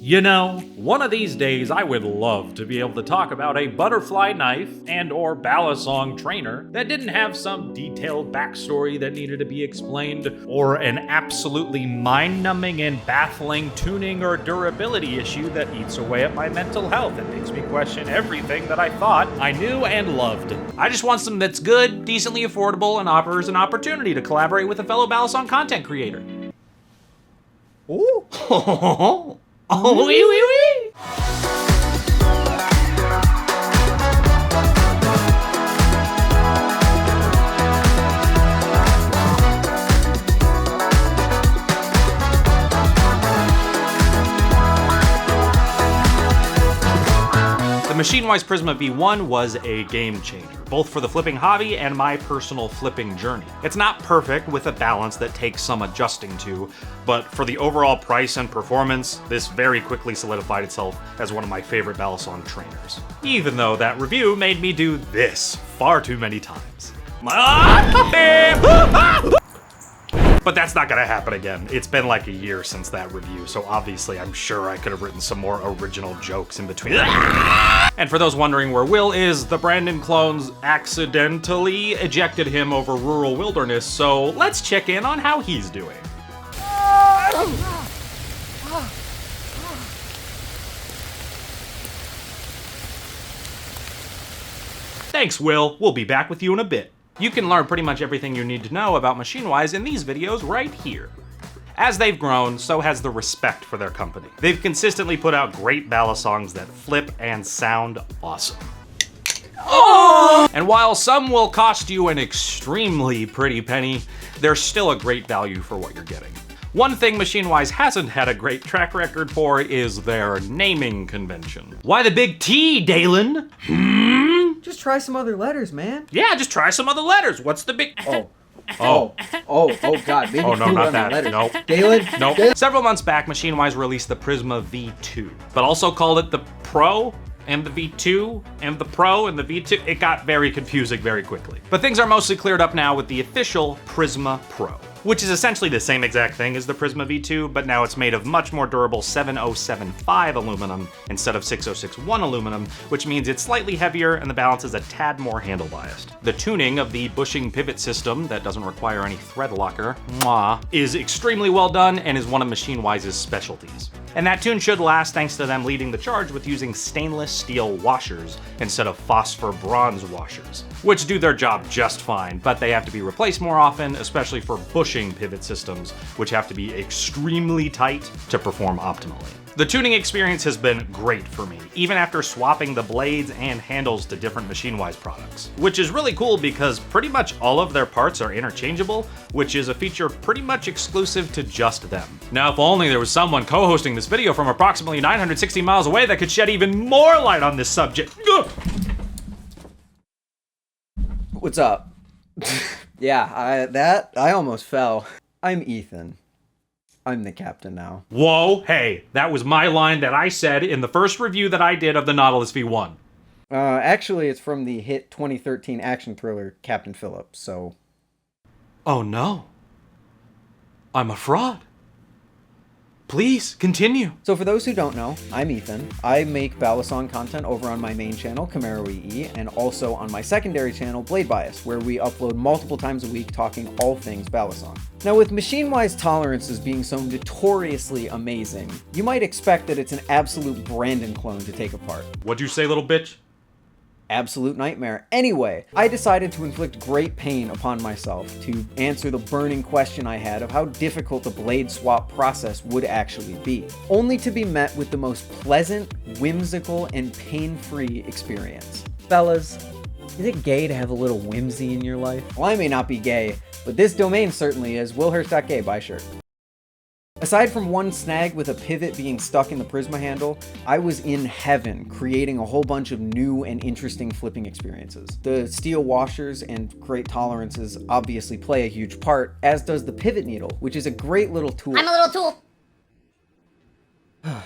You know, one of these days I would love to be able to talk about a butterfly knife and or balisong trainer that didn't have some detailed backstory that needed to be explained, or an absolutely mind-numbing and baffling tuning or durability issue that eats away at my mental health and makes me question everything that I thought I knew and loved. I just want something that's good, decently affordable, and offers an opportunity to collaborate with a fellow balisong content creator. Ooh. Oh, wee, wee, wee. The Machinewise Prysma V1 was a game changer, both for the flipping hobby and my personal flipping journey. It's not perfect, with a balance that takes some adjusting to, but for the overall price and performance, this very quickly solidified itself as one of my favorite balisong trainers. Even though that review made me do this far too many times. But that's not gonna happen again. It's been like a year since that review, so obviously I'm sure I could have written some more original jokes in between. And for those wondering where Will is, the Brandon clones accidentally ejected him over rural wilderness, so let's check in on how he's doing. Thanks, Will. We'll be back with you in a bit. You can learn pretty much everything you need to know about Machinewise in these videos right here. As they've grown, so has the respect for their company. They've consistently put out great balisongs that flip and sound awesome. Oh! And while some will cost you an extremely pretty penny, they're still a great value for what you're getting. One thing Machinewise hasn't had a great track record for is their naming convention. Why the big T, Dalen? Just try some other letters, man. Yeah, just try some other letters. What's the big... Oh, God. Maybe Oh, no, not that. No. Dalen? No. Several months back, Machinewise released the Prysma V2, but also called it the Pro and the V2 and the Pro and the V2. It got very confusing very quickly. But things are mostly cleared up now with the official Prysma Pro, which is essentially the same exact thing as the Prysma V2, but now it's made of much more durable 7075 aluminum instead of 6061 aluminum, which means it's slightly heavier and the balance is a tad more handle biased. The tuning of the bushing pivot system that doesn't require any thread locker, is extremely well done and is one of Machinewise's specialties. And that tune should last thanks to them leading the charge with using stainless steel washers instead of phosphor bronze washers, which do their job just fine, but they have to be replaced more often, especially for bushing pivot systems, which have to be extremely tight to perform optimally. The tuning experience has been great for me, even after swapping the blades and handles to different Machinewise products, which is really cool because pretty much all of their parts are interchangeable, which is a feature pretty much exclusive to just them. Now, if only there was someone co-hosting this video from approximately 960 miles away that could shed even more light on this subject. What's up? Yeah, I almost fell. I'm Ethan. I'm the captain now. Whoa, hey, that was my line that I said in the first review that I did of the Nautilus V1. Actually, it's from the hit 2013 action thriller Captain Phillips, so... Oh no. I'm a fraud. Please, continue. So for those who don't know, I'm Ethan. I make balisong content over on my main channel, CamaroEE, and also on my secondary channel, Blade Bias, where we upload multiple times a week talking all things balisong. Now, with Machinewise tolerances being so notoriously amazing, you might expect that it's an absolute Brandon clone to take apart. What'd you say, little bitch? Absolute nightmare. Anyway, I decided to inflict great pain upon myself to answer the burning question I had of how difficult the blade swap process would actually be, only to be met with the most pleasant, whimsical, and pain-free experience. Fellas, is it gay to have a little whimsy in your life? Well, I may not be gay, but this domain certainly is. willhirsch.gay, buy shirt. Aside from one snag with a pivot being stuck in the Prysma handle, I was in heaven creating a whole bunch of new and interesting flipping experiences. The steel washers and great tolerances obviously play a huge part, as does the pivot needle, which is a great little tool. I'm a little tool.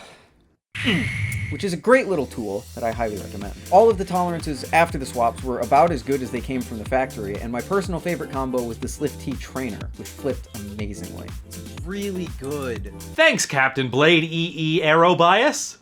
which is a great little tool that I highly recommend. All of the tolerances after the swaps were about as good as they came from the factory, and my personal favorite combo was the Slift T Trainer, which flipped amazingly. It's a really good. Thanks, Captain Blade EE Aero Bias.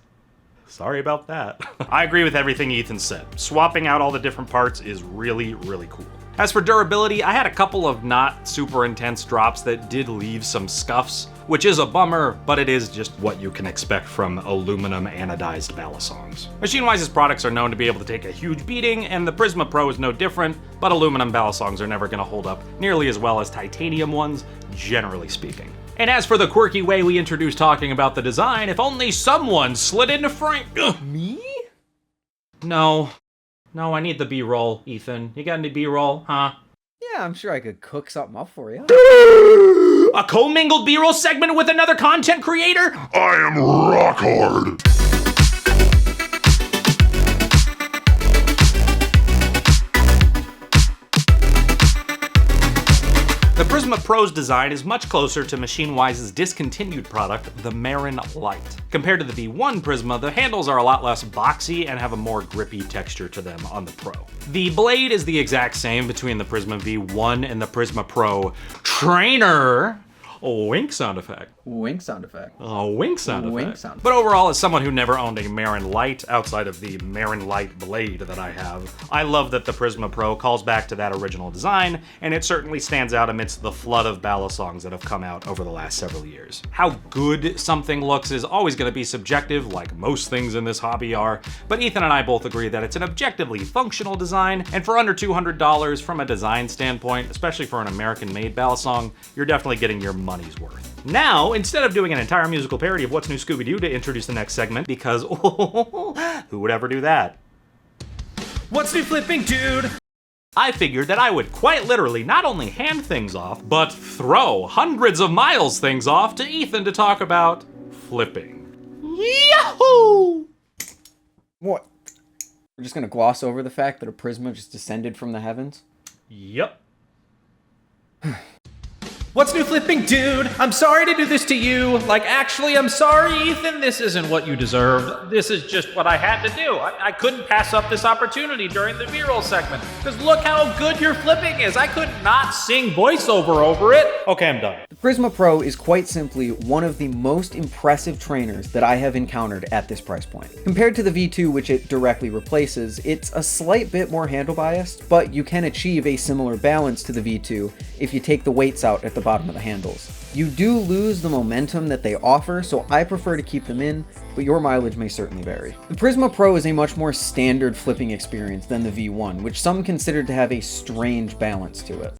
Sorry about that. I agree with everything Ethan said. Swapping out all the different parts is really, really cool. As for durability, I had a couple of not super intense drops that did leave some scuffs, which is a bummer, but it is just what you can expect from aluminum anodized Balisongs. Machinewise's products are known to be able to take a huge beating, and the Prysma Pro is no different, but aluminum Balisongs are never gonna hold up nearly as well as titanium ones, generally speaking. And as for the quirky way we introduced talking about the design, if only someone slid into frame. Me? No, I need the B-roll, Ethan. You got any B-roll, huh? Yeah, I'm sure I could cook something up for you. A commingled B-roll segment with another content creator? I am rock hard. The Prysma Pro's design is much closer to Machinewise's discontinued product, the Marin Light. Compared to the V1 Prysma, the handles are a lot less boxy and have a more grippy texture to them on the Pro. The blade is the exact same between the Prysma V1 and the Prysma Pro Trainer. Wink sound effect. Wink sound effect. Wink sound effect. Wink sound effect. But overall, as someone who never owned a Marin Light outside of the Marin Light blade that I have, I love that the Prysma Pro calls back to that original design, and it certainly stands out amidst the flood of Balisongs that have come out over the last several years. How good something looks is always going to be subjective, like most things in this hobby are, but Ethan and I both agree that it's an objectively functional design, and for under $200 from a design standpoint, especially for an American-made Balisong, you're definitely getting your money's worth. Now, instead of doing an entire musical parody of What's New Scooby-Doo to introduce the next segment, because who would ever do that? What's new flipping, dude? I figured that I would quite literally not only hand things off, but throw hundreds of miles things off to Ethan to talk about flipping. Yahoo! What? We're just gonna gloss over the fact that a Prysma just descended from the heavens? Yep. What's new flipping, dude? I'm sorry to do this to you. Like, actually, I'm sorry, Ethan. This isn't what you deserved. This is just what I had to do. I couldn't pass up this opportunity during the B-roll segment. Because look how good your flipping is. I could not sing voiceover over it. Okay, I'm done. The Prysma Pro is quite simply one of the most impressive trainers that I have encountered at this price point. Compared to the V2, which it directly replaces, it's a slight bit more handle biased, but you can achieve a similar balance to the V2 if you take the weights out at the bottom of the handles. You do lose the momentum that they offer, so I prefer to keep them in, but your mileage may certainly vary. The Prysma Pro is a much more standard flipping experience than the V1, which some consider to have a strange balance to it.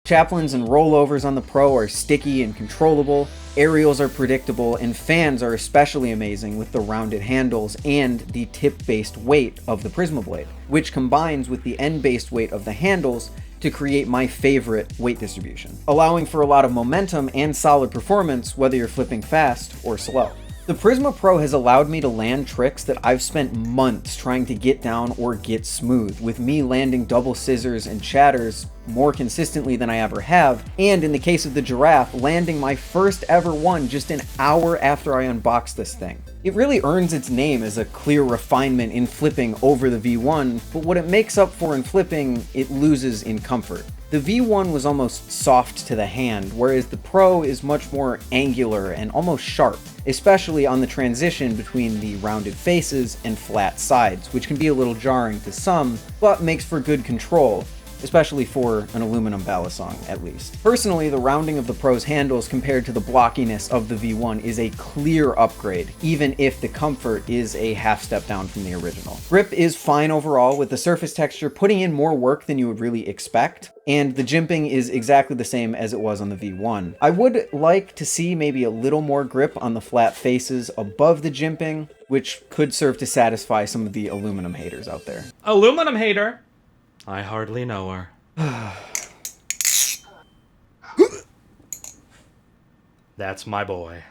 Chaplains and rollovers on the Pro are sticky and controllable, aerials are predictable, and fans are especially amazing with the rounded handles and the tip-based weight of the Prysma blade, which combines with the end-based weight of the handles to create my favorite weight distribution, allowing for a lot of momentum and solid performance whether you're flipping fast or slow. The Prysma Pro has allowed me to land tricks that I've spent months trying to get down or get smooth, with me landing double scissors and chatters more consistently than I ever have, and in the case of the giraffe, landing my first ever one just an hour after I unboxed this thing. It really earns its name as a clear refinement in flipping over the V1, but what it makes up for in flipping, it loses in comfort. The V1 was almost soft to the hand, whereas the Pro is much more angular and almost sharp, especially on the transition between the rounded faces and flat sides, which can be a little jarring to some, but makes for good control, especially for an aluminum Balisong, at least. Personally, the rounding of the Pro's handles compared to the blockiness of the V1 is a clear upgrade, even if the comfort is a half step down from the original. Grip is fine overall, with the surface texture putting in more work than you would really expect, and the jimping is exactly the same as it was on the V1. I would like to see maybe a little more grip on the flat faces above the jimping, which could serve to satisfy some of the aluminum haters out there. Aluminum hater? I hardly know her. That's my boy.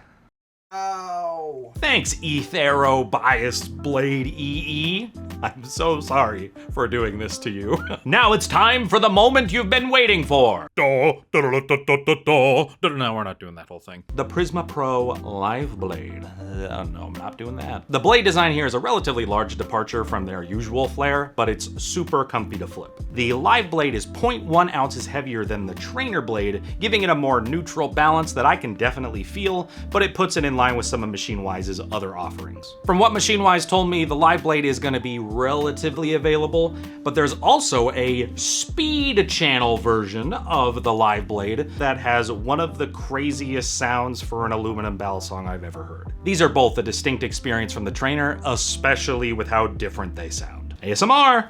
Ow. Thanks, Ethero Biased Blade EE. I'm so sorry for doing this to you. Now it's time for the moment you've been waiting for. No, we're not doing that whole thing. The Prysma Pro Live Blade. No, I'm not doing that. The blade design here is a relatively large departure from their usual flare, but it's super comfy to flip. The Live Blade is 0.1 ounces heavier than the Trainer blade, giving it a more neutral balance that I can definitely feel, but it puts it in line with some of Machinewise's other offerings. From what Machinewise told me, the Live Blade is going to be relatively available, but there's also a speed channel version of the Live Blade that has one of the craziest sounds for an aluminum balisong I've ever heard. These are both a distinct experience from the Trainer, especially with how different they sound. ASMR!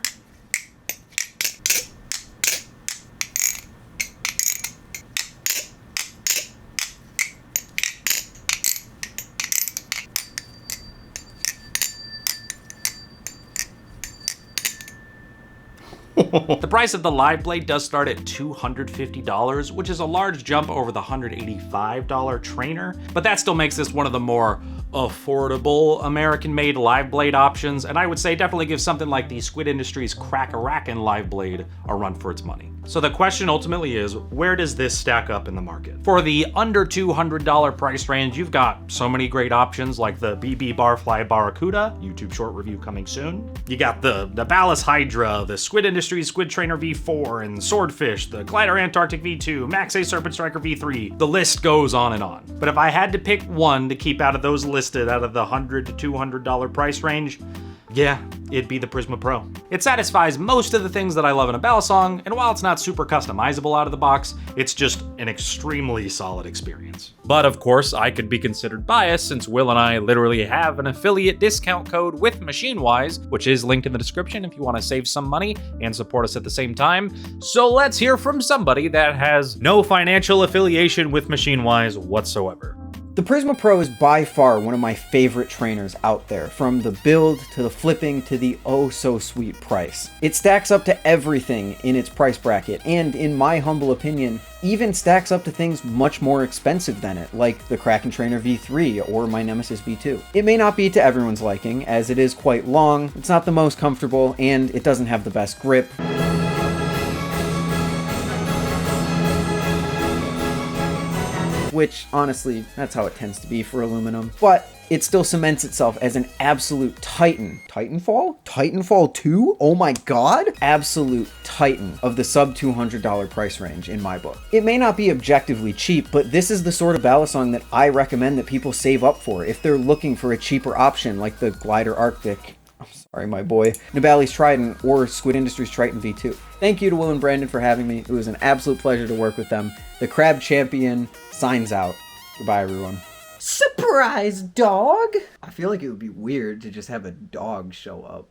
The price of the Live Blade does start at $250, which is a large jump over the $185 Trainer, but that still makes this one of the more affordable American-made Live Blade options, and I would say definitely give something like the Squid Industries Crack-A-Rackin' Live Blade a run for its money. So the question ultimately is, where does this stack up in the market? For the under $200 price range, you've got so many great options like the BB Barfly Barracuda, YouTube short review coming soon. You got the Ballast Hydra, the Squid Industries Squid Trainer V4, and Swordfish, the Glider Antarctic V2, Max A Serpent Striker V3. The list goes on and on. But if I had to pick one to keep out of those listed out of the $100 to $200 price range, yeah, it'd be the Prysma Pro. It satisfies most of the things that I love in a balisong, and while it's not super customizable out of the box, it's just an extremely solid experience. But of course, I could be considered biased since Will and I literally have an affiliate discount code with Machinewise, which is linked in the description if you want to save some money and support us at the same time. So let's hear from somebody that has no financial affiliation with Machinewise whatsoever. The Prysma Pro is by far one of my favorite trainers out there, from the build to the flipping to the oh so sweet price. It stacks up to everything in its price bracket, and in my humble opinion, even stacks up to things much more expensive than it, like the Kraken Trainer V3 or my Nemesis V2. It may not be to everyone's liking, as it is quite long, it's not the most comfortable, and it doesn't have the best grip. Which, honestly, that's how it tends to be for aluminum. But it still cements itself as an absolute titan. Titanfall? Titanfall 2? Oh my god? Absolute titan of the sub $200 price range in my book. It may not be objectively cheap, but this is the sort of balisong that I recommend that people save up for if they're looking for a cheaper option like the Glider Arctic, I'm sorry my boy, Nibali's Trident, or Squid Industries Triton V2. Thank you to Will and Brandon for having me. It was an absolute pleasure to work with them. The Crab Champion signs out. Goodbye, everyone. Surprise, dog! I feel like it would be weird to just have a dog show up.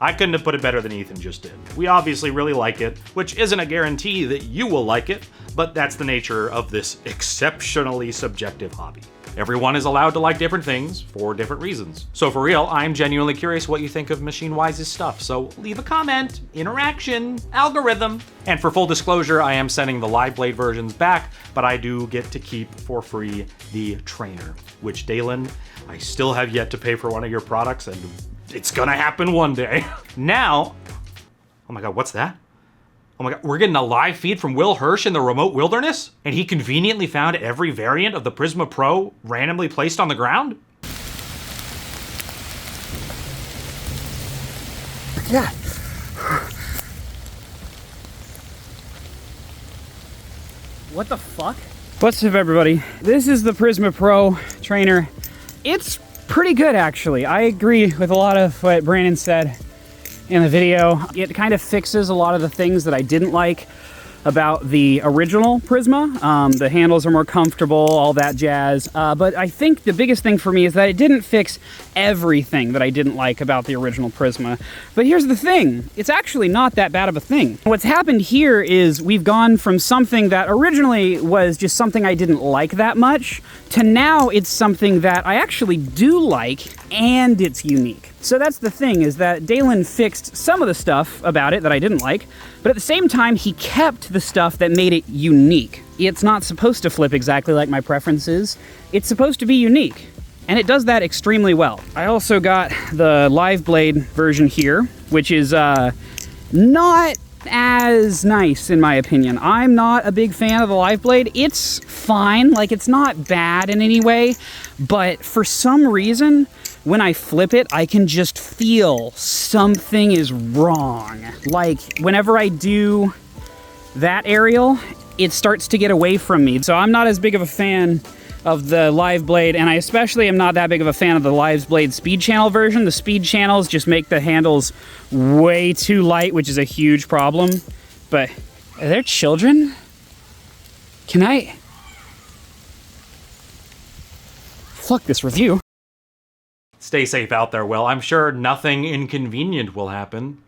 I couldn't have put it better than Ethan just did. We obviously really like it, which isn't a guarantee that you will like it, but that's the nature of this exceptionally subjective hobby. Everyone is allowed to like different things for different reasons. So for real, I'm genuinely curious what you think of Machinewise's stuff, so leave a comment, interaction, algorithm. And for full disclosure, I am sending the Live Blade versions back, but I do get to keep for free the Trainer, which, Dalen, I still have yet to pay for one of your products, and it's gonna happen one day. Now, oh my god, what's that? Oh my god, we're getting a live feed from Will Hirsch in the remote wilderness? And he conveniently found every variant of the Prysma Pro randomly placed on the ground? Yeah. What the fuck? What's up, everybody? This is the Prysma Pro Trainer. It's pretty good, actually. I agree with a lot of what Brandon said in the video. It kind of fixes a lot of the things that I didn't like about the original Prysma. The handles are more comfortable, all that jazz. But I think the biggest thing for me is that it didn't fix everything that I didn't like about the original Prysma. But here's the thing, it's actually not that bad of a thing. What's happened here is we've gone from something that originally was just something I didn't like that much, to now it's something that I actually do like, and it's unique. So that's the thing, is that Dalen fixed some of the stuff about it that I didn't like, but at the same time, he kept the stuff that made it unique. It's not supposed to flip exactly like my preference is. It's supposed to be unique. And it does that extremely well. I also got the live blade version here, which is not as nice in my opinion. I'm not a big fan of the live blade. It's fine, like it's not bad in any way, but for some reason, when I flip it, I can just feel something is wrong. Like whenever I do that aerial, it starts to get away from me. So I'm not as big of a fan of the live blade, and I especially am not that big of a fan of the live blade speed channel version. The speed channels just make the handles way too light, which is a huge problem. But are there children? Can I? Fuck this review. Stay safe out there, Will. I'm sure nothing inconvenient will happen.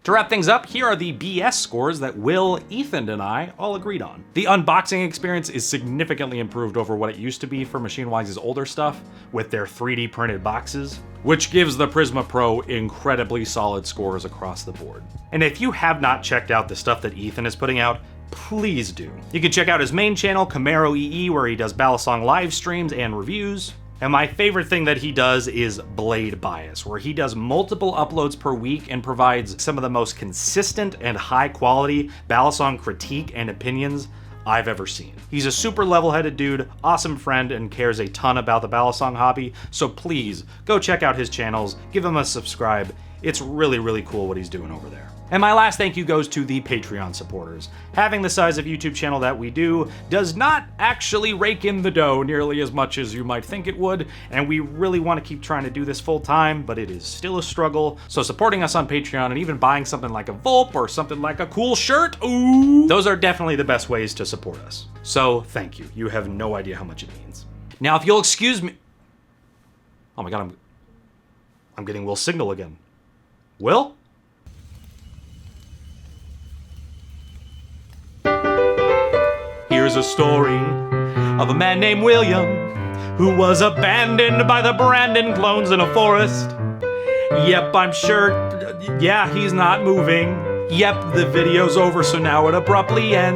To wrap things up, here are the BS scores that Will, Ethan, and I all agreed on. The unboxing experience is significantly improved over what it used to be for Machinewise's older stuff, with their 3D printed boxes, which gives the Prysma Pro incredibly solid scores across the board. And if you have not checked out the stuff that Ethan is putting out, please do. You can check out his main channel, CamaroEE, where he does Balisong live streams and reviews. And my favorite thing that he does is Blade Bias, where he does multiple uploads per week and provides some of the most consistent and high quality Balisong critique and opinions I've ever seen. He's a super level-headed dude, awesome friend, and cares a ton about the Balisong hobby, so please go check out his channels, give him a subscribe. It's really, really cool what he's doing over there. And my last thank you goes to the Patreon supporters. Having the size of YouTube channel that we do does not actually rake in the dough nearly as much as you might think it would, and we really want to keep trying to do this full time, but it is still a struggle. So supporting us on Patreon and even buying something like a Vulp or something like a cool shirt, ooh, those are definitely the best ways to support us. So thank you. You have no idea how much it means. Now, if you'll excuse me, oh my God, I'm getting Will's signal again. Will? Here's a story of a man named William who was abandoned by the Brandon clones in a forest. Yep, I'm sure, yeah, he's not moving. Yep, the video's over, so now it abruptly ends.